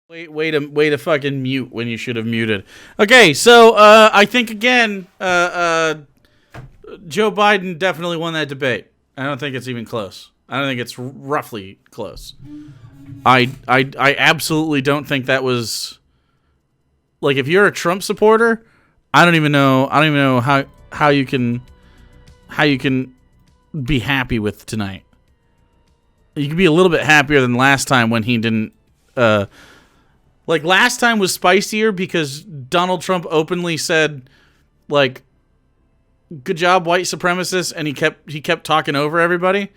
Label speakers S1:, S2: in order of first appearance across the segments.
S1: Way to fucking mute when you should have muted. Okay, so I think again, Joe Biden definitely won that debate. I don't think it's even close. I don't think it's roughly close. I absolutely don't think that was, like, if you're a Trump supporter, I don't even know how you can be happy with tonight. You can be a little bit happier than last time when he didn't. Like, last time was spicier because Donald Trump openly said, like, good job, white supremacists, and he kept talking over everybody.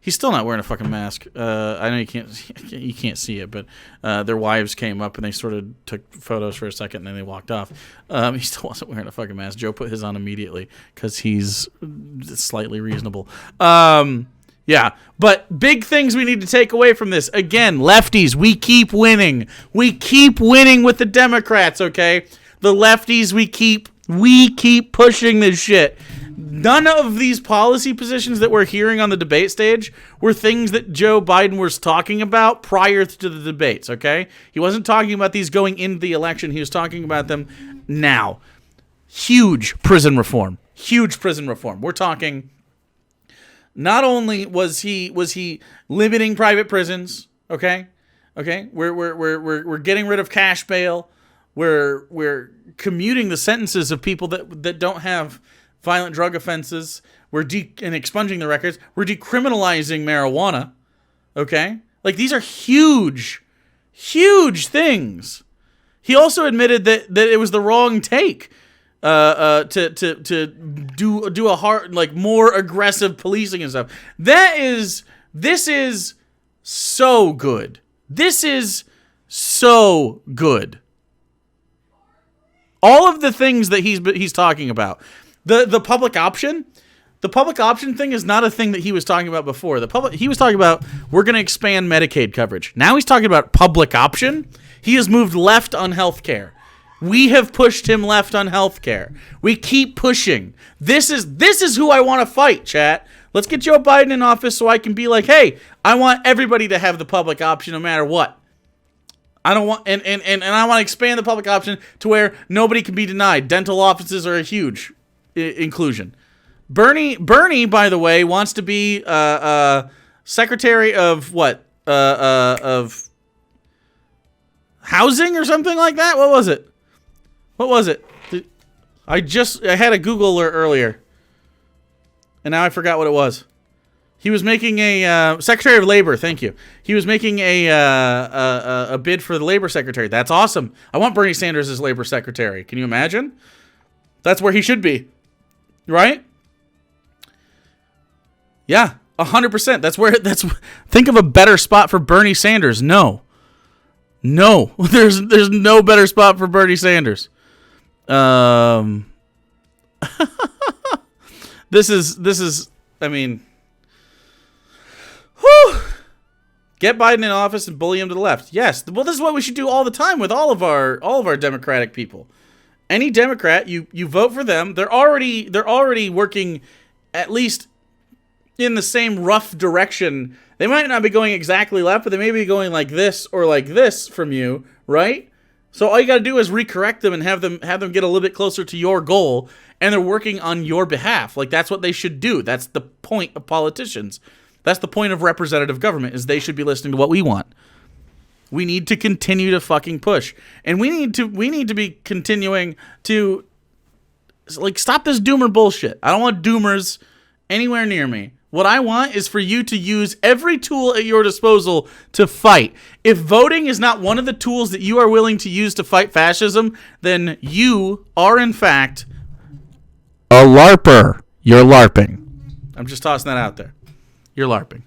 S1: He's still not wearing a fucking mask. I know you can't see it, but their wives came up and they sort of took photos for a second and then they walked off. He still wasn't wearing a fucking mask. Joe put his on immediately because he's slightly reasonable. Yeah, but big things we need to take away from this. Again, lefties, we keep winning. We keep winning with the Democrats, okay? The lefties, we keep pushing this shit. None of these policy positions that we're hearing on the debate stage were things that Joe Biden was talking about prior to the debates, okay? He wasn't talking about these going into the election. He was talking about them now. Huge prison reform. Huge prison reform. We're talking... Not only was he limiting private prisons, okay? We're getting rid of cash bail. We're commuting the sentences of people that don't have violent drug offenses. And expunging the records. We're decriminalizing marijuana, okay? Like, these are huge things. He also admitted that it was the wrong take. To do a hard, like, more aggressive policing and stuff. This is so good. This is so good. All of the things that he's talking about. The public option. The public option thing is not a thing that he was talking about before. He was talking about, we're going to expand Medicaid coverage. Now he's talking about public option. He has moved left on healthcare. We have pushed him left on healthcare. We keep pushing. This is who I want to fight, chat. Let's get Joe Biden in office so I can be like, hey, I want everybody to have the public option no matter what. I don't want and I want to expand the public option to where nobody can be denied. Dental offices are a huge inclusion. Bernie, by the way, wants to be secretary of what? Of housing or something like that. What was it? I had a Google alert earlier, and now I forgot what it was. He was making a Secretary of Labor. Thank you. He was making a bid for the Labor Secretary. That's awesome. I want Bernie Sanders as Labor Secretary. Can you imagine? That's where he should be, right? Yeah, 100%. Think of a better spot for Bernie Sanders. No, there's no better spot for Bernie Sanders. This is, I mean, whew. Get Biden in office and bully him to the left. Yes. Well, this is what we should do all the time with all of our Democratic people. Any Democrat, you vote for them. They're already working at least in the same rough direction. They might not be going exactly left, but they may be going like this or like this from you, right? So all you got to do is recorrect them and have them get a little bit closer to your goal, and they're working on your behalf. Like, that's what they should do. That's the point of politicians. That's the point of representative government, is they should be listening to what we want. We need to continue to fucking push. And we need to be continuing to, like, stop this doomer bullshit. I don't want doomers anywhere near me. What I want is for you to use every tool at your disposal to fight. If voting is not one of the tools that you are willing to use to fight fascism, then you are, in fact, a LARPer. You're LARPing. I'm just tossing that out there. You're LARPing.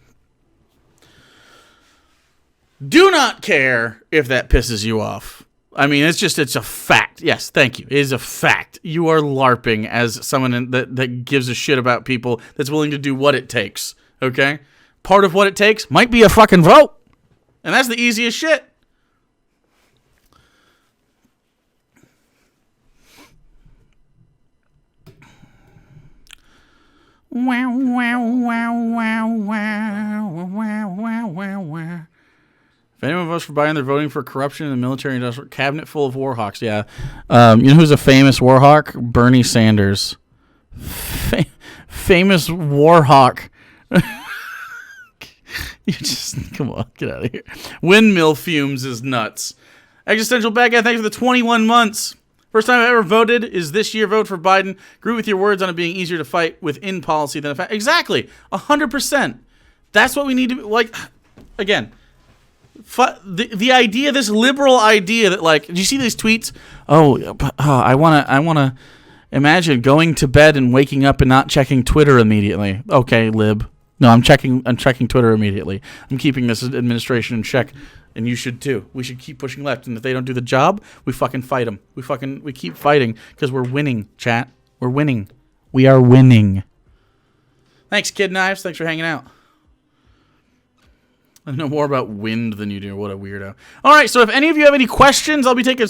S1: Do not care if that pisses you off. I mean, it's a fact. Yes, thank you. It is a fact. You are LARPing as someone that gives a shit about people, that's willing to do what it takes, okay? Part of what it takes might be a fucking vote. And that's the easiest shit. Wow, wow, wow, wow, wow, wow, wow, wow, wow. If anyone votes for Biden, they're voting for corruption in the military industrial cabinet full of war hawks. Yeah. You know who's a famous war hawk? Bernie Sanders. Famous war hawk. You just, come on, get out of here. Windmill fumes is nuts. Existential Bad Guy, thanks for the 21 months. First time I ever voted is this year. Vote for Biden. Agree with your words on it being easier to fight within policy than a fact. Exactly. 100%. That's what we need to, like, again, the idea, this liberal idea that, like, did you see these tweets? I want to imagine going to bed and waking up and not checking Twitter immediately. Okay, lib. No, I'm checking Twitter immediately. I'm keeping this administration in check, and you should too. We should keep pushing left, and if they don't do the job, we fucking fight them. We keep fighting because we're winning, chat. We're winning. We are winning. Thanks, Kid Knives. Thanks for hanging out. I know more about wind than you do. What a weirdo. All right, so if any of you have any questions, I'll be taking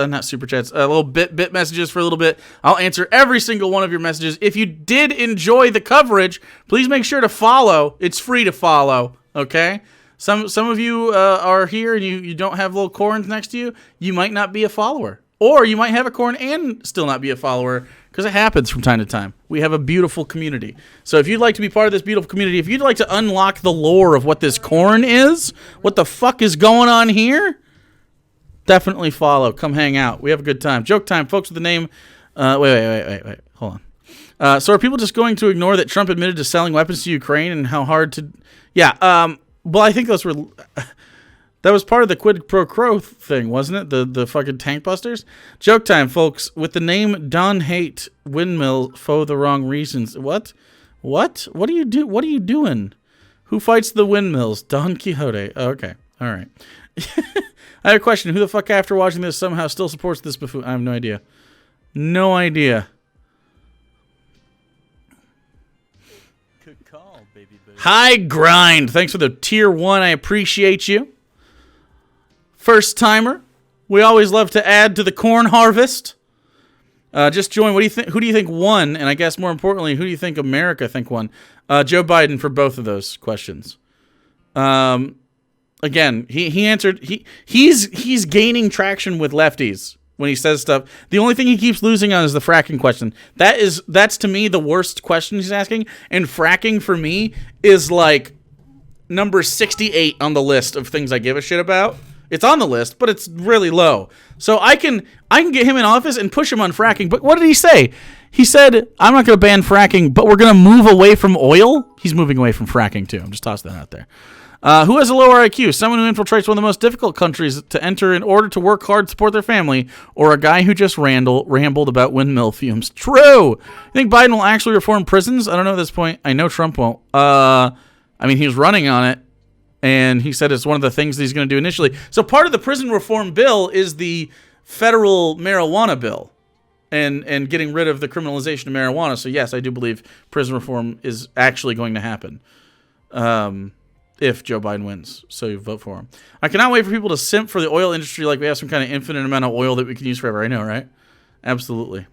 S1: not super chats, little bit messages for a little bit. I'll answer every single one of your messages. If you did enjoy the coverage, please make sure to follow. It's free to follow, okay? Some of you are here and you don't have little corns next to you. You might not be a follower. Or you might have a corn and still not be a follower, because it happens from time to time. We have a beautiful community. So if you'd like to be part of this beautiful community, if you'd like to unlock the lore of what this corn is, what the fuck is going on here, definitely follow. Come hang out. We have a good time. Joke time, folks with the name... Wait. Hold on. So are people just going to ignore that Trump admitted to selling weapons to Ukraine and how hard to... Yeah, well, I think those were... That was part of the quid pro quo thing, wasn't it? The fucking tank busters? Joke time, folks. With the name Don Hate Windmill for the wrong reasons. What? What do you do? What are you doing? Who fights the windmills? Don Quixote. Oh, okay. All right. I have a question. Who the fuck, after watching this, somehow still supports this buffoon? I have no idea. No idea. Good call, baby. High Grind. Thanks for the tier 1. I appreciate you. First timer. We always love to add to the corn harvest. Just join. What do you think? Who do you think won? And I guess more importantly, who do you think America won? Joe Biden for both of those questions. Again, he answered. He's gaining traction with lefties when he says stuff. The only thing he keeps losing on is the fracking question. That's to me the worst question he's asking. And fracking for me is like number 68 on the list of things I give a shit about. It's on the list, but it's really low. So I can get him in office and push him on fracking. But what did he say? He said, I'm not going to ban fracking, but we're going to move away from oil. He's moving away from fracking, too. I'm just tossing that out there. Who has a lower IQ? Someone who infiltrates one of the most difficult countries to enter in order to work hard to support their family, or a guy who just rambled about windmill fumes? True. You think Biden will actually reform prisons? I don't know at this point. I know Trump won't. I mean, he was running on it. And he said it's one of the things that he's going to do initially. So part of the prison reform bill is the federal marijuana bill and getting rid of the criminalization of marijuana. So, yes, I do believe prison reform is actually going to happen if Joe Biden wins. So you vote for him. I cannot wait for people to simp for the oil industry like we have some kind of infinite amount of oil that we can use forever. I know, right? Absolutely.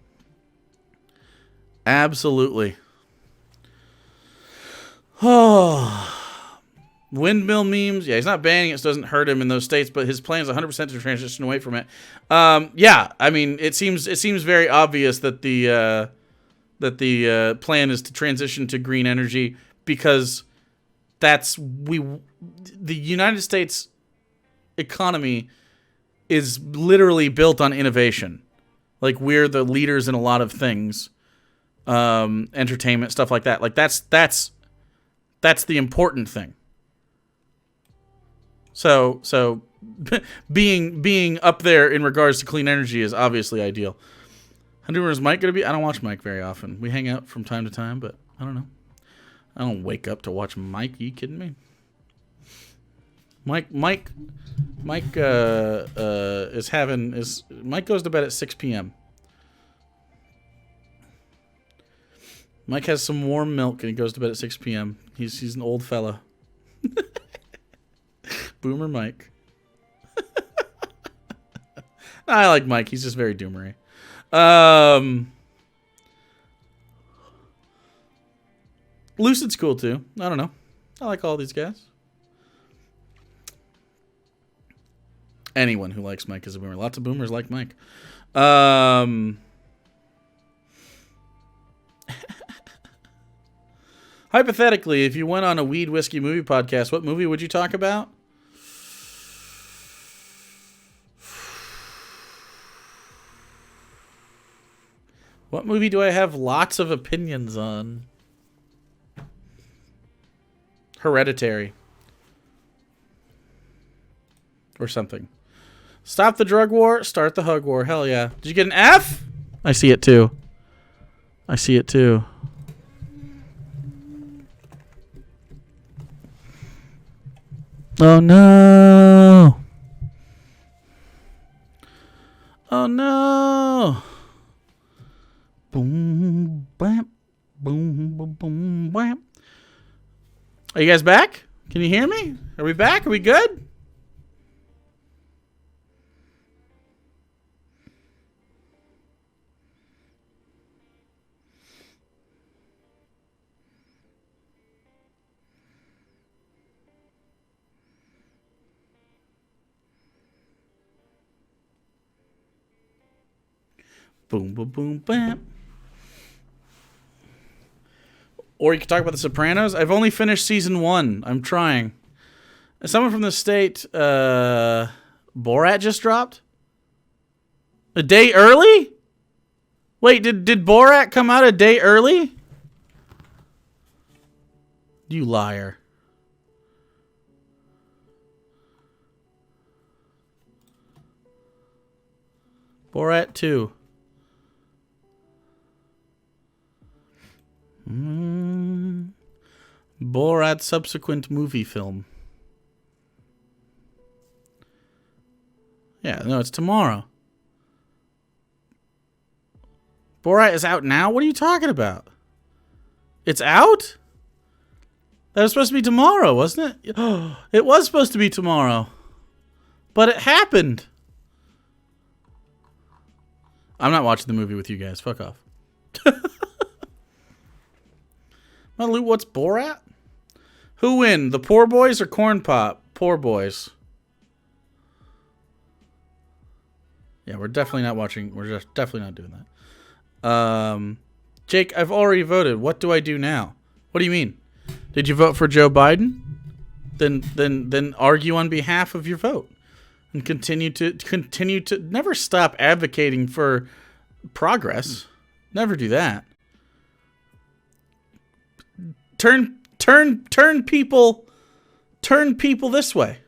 S1: Absolutely. Oh... Windmill memes. Yeah, he's not banning it, so it doesn't hurt him in those states, but his plan is 100% to transition away from it. Yeah, I mean, it seems very obvious that the plan is to transition to green energy because the United States economy is literally built on innovation. Like, we're the leaders in a lot of things, entertainment, stuff like that. Like, that's the important thing. So being up there in regards to clean energy is obviously ideal. How doing is Mike going to be? I don't watch Mike very often. We hang out from time to time, but I don't know. I don't wake up to watch Mike. Are you kidding me? Mike Mike goes to bed at 6 p.m. Mike has some warm milk and he goes to bed at 6 p.m. He's an old fella. Boomer Mike. I like Mike. He's just very doomery. Lucid's cool too. I don't know. I like all these guys. Anyone who likes Mike is a boomer. Lots of boomers like Mike. Hypothetically, if you went on a weed whiskey movie podcast, what movie would you talk about? What movie do I have lots of opinions on? Hereditary. Or something. Stop the drug war, start the hug war. Hell yeah. Did you get an F? I see it too. I see it too. Oh no. Oh no. Boom, bam, boom, boom, boom, bam. Are you guys back? Can you hear me? Are we back? Are we good? Boom, boom, boom, bam. Or you could talk about The Sopranos. I've only finished season 1. I'm trying. Someone from the state, Borat just dropped? A day early? Wait, did Borat come out a day early? You liar. Borat 2. Borat subsequent movie film. Yeah, no, it's tomorrow. Borat is out now? What are you talking about? It's out? That was supposed to be tomorrow, wasn't it? It was supposed to be tomorrow. But it happened. I'm not watching the movie with you guys. Fuck off. Malu, what's Borat? Who win? The poor boys or corn pop? Poor boys. Yeah, we're definitely not watching. We're just definitely not doing that. Jake, I've already voted. What do I do now? What do you mean? Did you vote for Joe Biden? Then argue on behalf of your vote and continue to never stop advocating for progress. Never do that. Turn people this way.